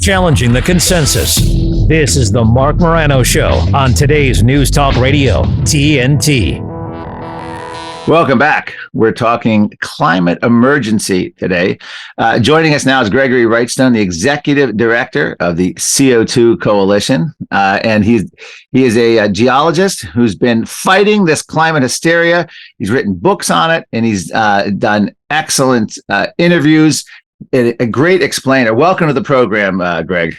challenging the consensus. This is the Marc Morano Show on today's News Talk Radio, TNT. Welcome back. We're talking climate emergency today. Joining us now is Gregory Wrightstone, the executive director of the CO2 Coalition. And he is a geologist who's been fighting this climate hysteria. He's written books on it, and he's done excellent interviews. A great explainer. Welcome to the program, Greg.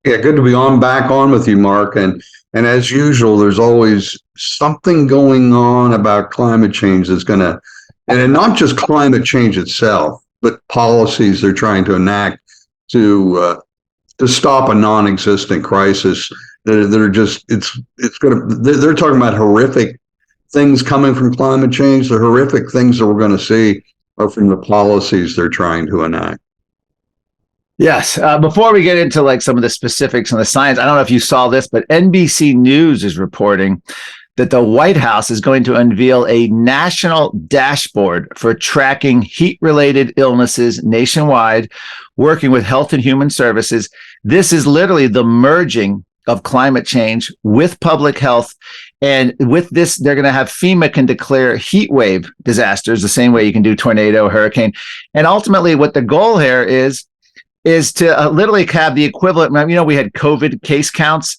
Yeah, good to be back on with you, Mark. And as usual, there's always something going on about climate change that's going to, and not just climate change itself, but policies they're trying to enact to stop a non-existent crisis that are just, they're talking about horrific things coming from climate change. The horrific things that we're going to see are from the policies they're trying to enact. Yes. Before we get into like some of the specifics on the science, I don't know if you saw this, but NBC News is reporting that the White House is going to unveil a national dashboard for tracking heat-related illnesses nationwide, working with Health and Human Services. This is literally the merging of climate change with public health. And with this, they're going to have FEMA can declare heat wave disasters the same way you can do tornado, hurricane. And ultimately, what the goal here is to literally have the equivalent. We had COVID case counts,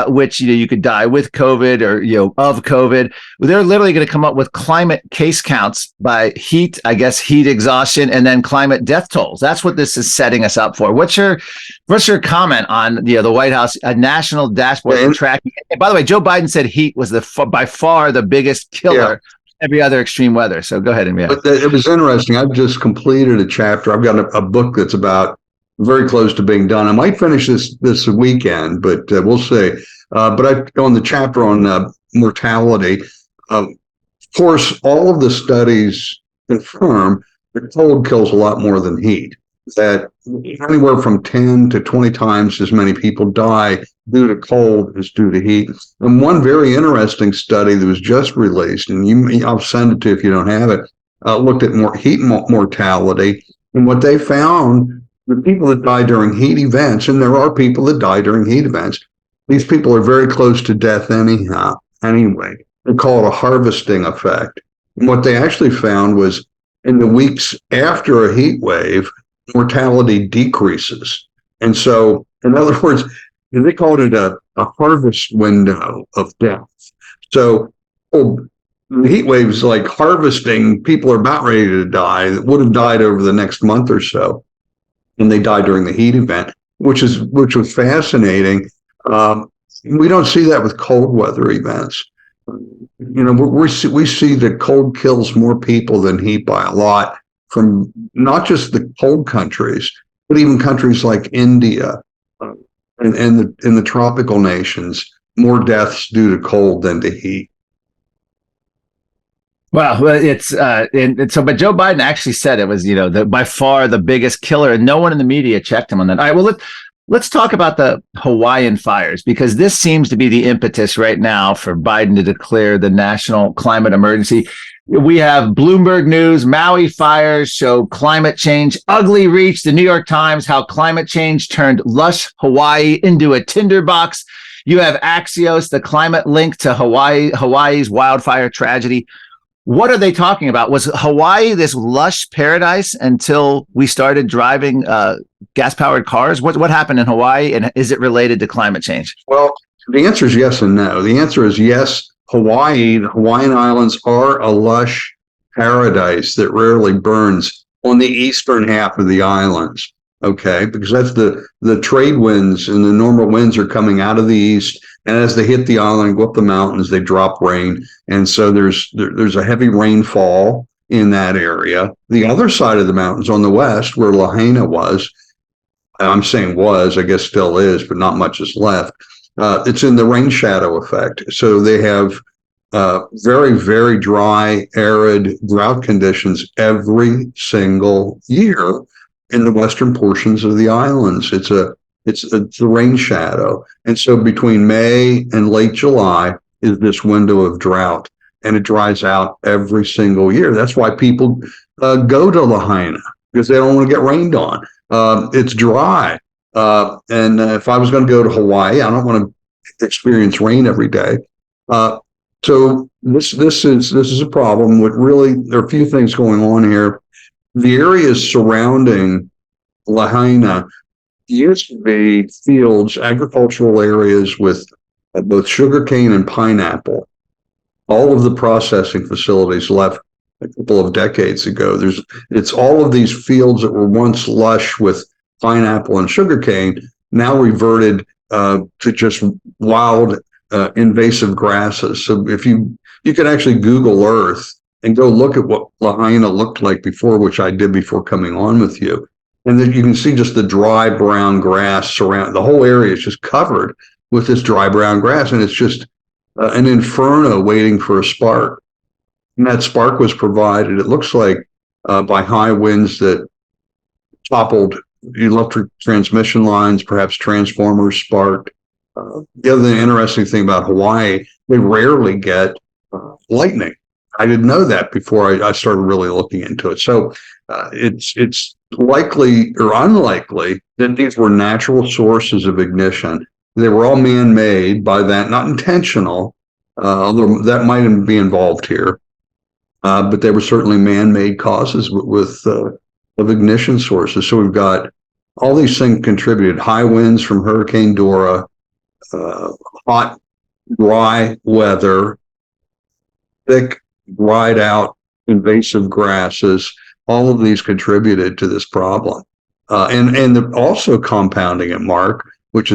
which you could die with COVID or of COVID. They're literally going to come up with climate case counts by heat, heat exhaustion, and then climate death tolls. That's what this is setting us up for. What's your comment on the White House, a national dashboard for tracking? And by the way, Joe Biden said heat was by far the biggest killer. Yeah. Every other extreme weather. So go ahead and It was interesting. I've just completed a chapter. I've got a book that's about very close to being done. I might finish this weekend, but we'll see. But I go on the chapter on mortality. Of course, all of the studies confirm that cold kills a lot more than heat. That anywhere from 10 to 20 times as many people die due to cold as due to heat. And one very interesting study that was just released, and I'll send it to you if you don't have it, looked at heat mortality. And what they found, the people that die during heat events, and there are people that die during heat events, these people are very close to death anyway. They call it a harvesting effect. And what they actually found was in the weeks after a heat wave, mortality decreases. And so, in other words, they called it a harvest window of death. So, the heat waves like harvesting, people are about ready to die that would have died over the next month or so. And they died during the heat event, which was fascinating. We don't see that with cold weather events. We see that cold kills more people than heat by a lot, from not just the cold countries, but even countries like India and the tropical nations. More deaths due to cold than to heat. Well, it's but Joe Biden actually said it was by far the biggest killer, and no one in the media checked him on that. All right, well let's talk about the Hawaiian fires, because this seems to be the impetus right now for Biden to declare the national climate emergency. We have Bloomberg News, Maui fires show climate change ugly reach. The New York Times, how climate change turned lush Hawaii into a tinderbox. You have Axios, the climate link to Hawaii's wildfire tragedy. What are they talking about? Was Hawaii this lush paradise until we started driving gas-powered cars? What happened in Hawaii, and is it related to climate change? Well, the answer is yes and no. The answer is yes. The Hawaiian Islands are a lush paradise that rarely burns on the eastern half of the islands. Okay, because that's the trade winds, and the normal winds are coming out of the east, and as they hit the island and go up the mountains, they drop rain, and so there's a heavy rainfall in that area. The other side of the mountains on the west, where Lahaina was, I'm saying was, I guess still is, but not much is left. It's in the rain shadow effect, so they have very, very dry, arid drought conditions every single year in the western portions of the islands. It's a rain shadow. And so between May and late July is this window of drought, and it dries out every single year. That's why people go to Lahaina, because they don't want to get rained on. It's dry. And if I was going to go to Hawaii, I don't want to experience rain every day. So this is a problem. What really, there are a few things going on here. The areas surrounding Lahaina used to be fields, agricultural areas with both sugarcane and pineapple. All of the processing facilities left a couple of decades ago. It's all of these fields that were once lush with pineapple and sugarcane now reverted to just wild invasive grasses. So if you could actually Google Earth and go look at what Lahaina looked like before, which I did before coming on with you, and then you can see just the dry brown grass surround the whole area is just covered with this dry brown grass, and it's just an inferno waiting for a spark. And that spark was provided, it looks like, by high winds that toppled electric transmission lines, perhaps transformers sparked. The other interesting thing about Hawaii, they rarely get lightning. I didn't know that before I started really looking into it. So it's likely or unlikely that these were natural sources of ignition. They were all man-made by that, not intentional, although that might be involved here. But they were certainly man-made causes of ignition sources. So we've got all these things contributed: high winds from Hurricane Dora, hot, dry weather, thick, dried out, invasive grasses. All of these contributed to this problem. And also compounding it, Mark, which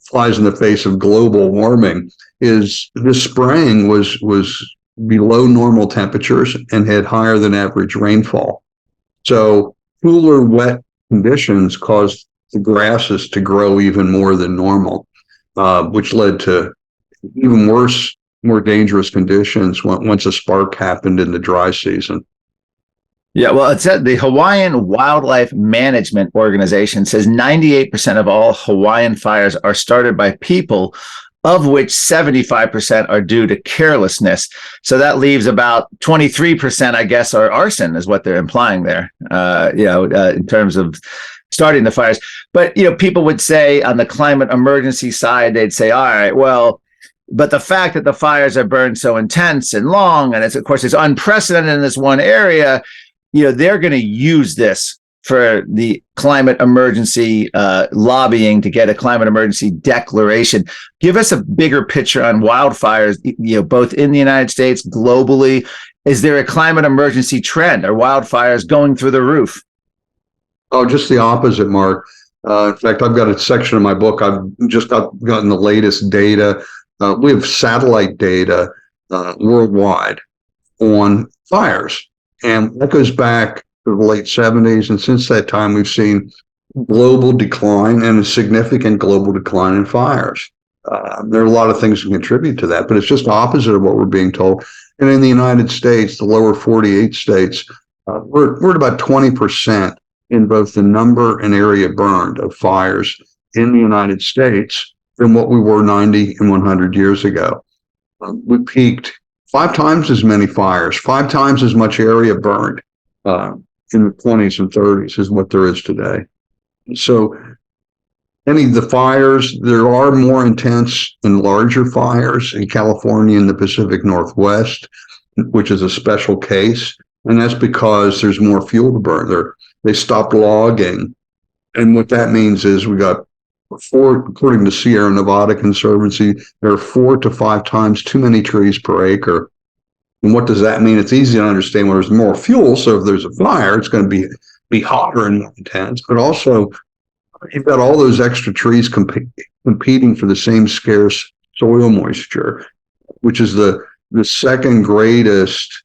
flies in the face of global warming, is this spring was below normal temperatures and had higher than average rainfall. So cooler, wet conditions caused the grasses to grow even more than normal, which led to even worse, more dangerous conditions once a spark happened in the dry season. Yeah, well, it said the Hawaiian Wildlife Management Organization says 98% of all Hawaiian fires are started by people, of which 75% are due to carelessness. So that leaves about 23%, I guess, are arson, is what they're implying there, in terms of starting the fires. But, people would say on the climate emergency side, they'd say, all right, well, but the fact that the fires are burned so intense and long, and of course, it's unprecedented in this one area, they're going to use this for the climate emergency lobbying to get a climate emergency declaration. Give us a bigger picture on wildfires, both in the United States, globally. Is there a climate emergency trend? Are wildfires going through the roof? Oh, just the opposite, Mark. In fact, I've got a section of my book. I've just gotten the latest data. We have satellite data worldwide on fires. And that goes back to the late 70s. And since that time, we've seen global decline and a significant global decline in fires. There are a lot of things that contribute to that, but it's just opposite of what we're being told. And in the United States, the lower 48 states, we're at about 20% in both the number and area burned of fires in the United States than what we were 90 and 100 years ago. We peaked 5 times as many fires, 5 times as much area burned in the 20s and 30s as what there is today. So the fires, there are more intense and larger fires in California and the Pacific Northwest, which is a special case. And that's because there's more fuel to burn. They stopped logging. And what that means is we got according to Sierra Nevada Conservancy, there are 4 to 5 times too many trees per acre. And what does that mean? It's easy to understand when there's more fuel. So if there's a fire, it's going to be hotter and more intense. But also, you've got all those extra trees competing for the same scarce soil moisture, which is the second greatest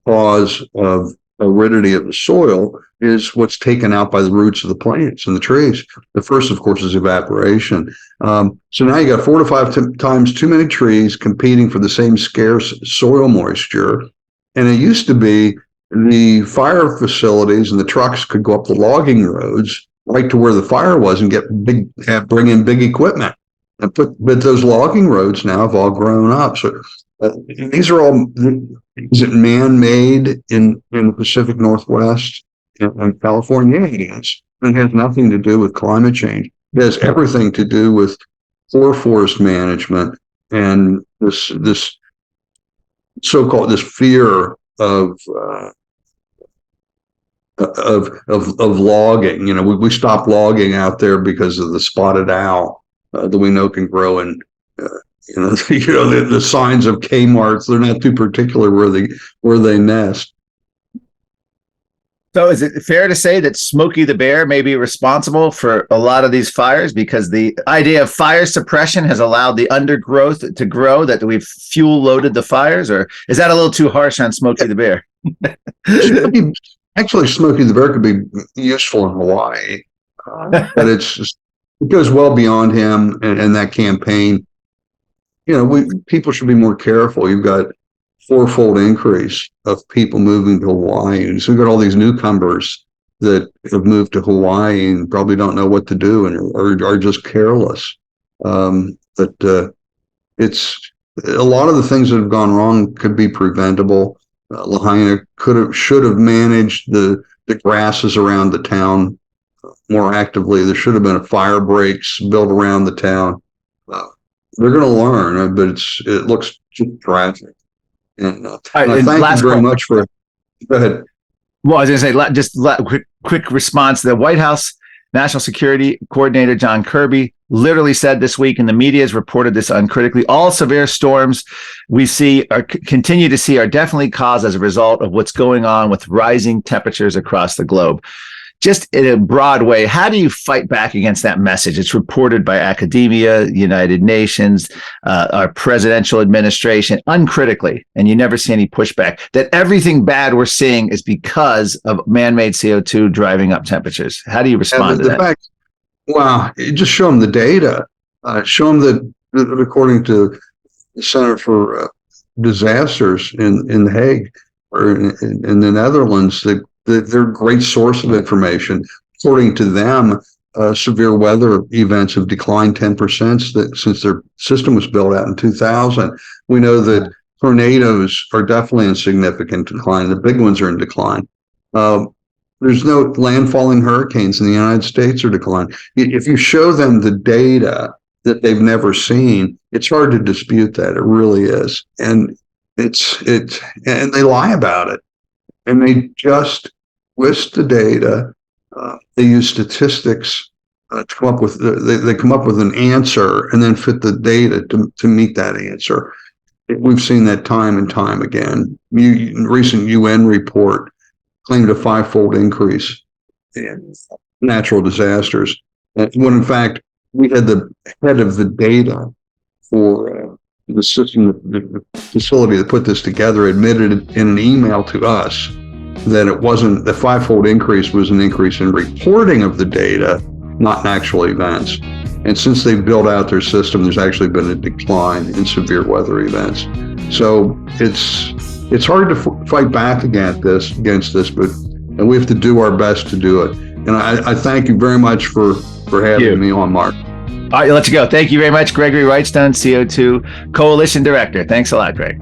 cause of aridity of the soil, is what's taken out by the roots of the plants and the trees. The first, of course, is evaporation. So now you got 4 to 5 times too many trees competing for the same scarce soil moisture. And it used to be the fire facilities and the trucks could go up the logging roads right to where the fire was and bring in big equipment. But those logging roads now have all grown up. So these are all, is it man-made in the Pacific Northwest and California? Yes. It has nothing to do with climate change. has everything to do with poor forest management and this so-called this fear of logging. We stopped logging out there because of the spotted owl that we know can grow in. The signs of Kmart's, they're not too particular where they nest. So is it fair to say that Smokey the Bear may be responsible for a lot of these fires, because the idea of fire suppression has allowed the undergrowth to grow, that we've fuel loaded the fires? Or is that a little too harsh on Smokey the Bear? Actually, Smokey the Bear could be useful in Hawaii, but it goes well beyond him and that campaign. People should be more careful. You've got fourfold increase of people moving to Hawaii. So we've got all these newcomers that have moved to Hawaii and probably don't know what to do and are just careless. But it's a lot of the things that have gone wrong could be preventable. Lahaina should have managed the grasses around the town more actively. There should have been a fire breaks built around the town. They're going to learn, but it looks just tragic. And I thank you very much for. Go ahead. Well, I was going to say, just quick response. The White House National Security Coordinator John Kirby literally said this week, and the media has reported this uncritically, all severe storms we see or continue to see are definitely caused as a result of what's going on with rising temperatures across the globe. Just in a broad way, how do you fight back against that message? It's reported by academia, United Nations, our presidential administration, uncritically, and you never see any pushback, that everything bad we're seeing is because of man-made CO2 driving up temperatures. How do you respond to that? Just show them the data. Show them that according to the Center for Disasters in The Hague or in the Netherlands, that they're a great source of information. According to them, severe weather events have declined 10% since their system was built out in 2000. We know that tornadoes are definitely in significant decline. The big ones are in decline. There's no landfalling hurricanes in the United States are declining. If you show them the data that they've never seen, it's hard to dispute that. It really is. And and they lie about it. And they just twist the data. They use statistics to come up with. They come up with an answer and then fit the data to meet that answer. We've seen that time and time again. Recent UN report claimed a 5-fold increase in natural disasters, when in fact we had the head of the data for the system, the facility that put this together, admitted in an email to us that it wasn't, the 5-fold increase was an increase in reporting of the data, not in actual events. And since they've built out their system, there's actually been a decline in severe weather events. So it's hard to fight back against this, but we have to do our best to do it. And I thank you very much for having me on, Mark. All right, let's go. Thank you very much, Gregory Wrightstone, CO2 Coalition Director. Thanks a lot, Greg.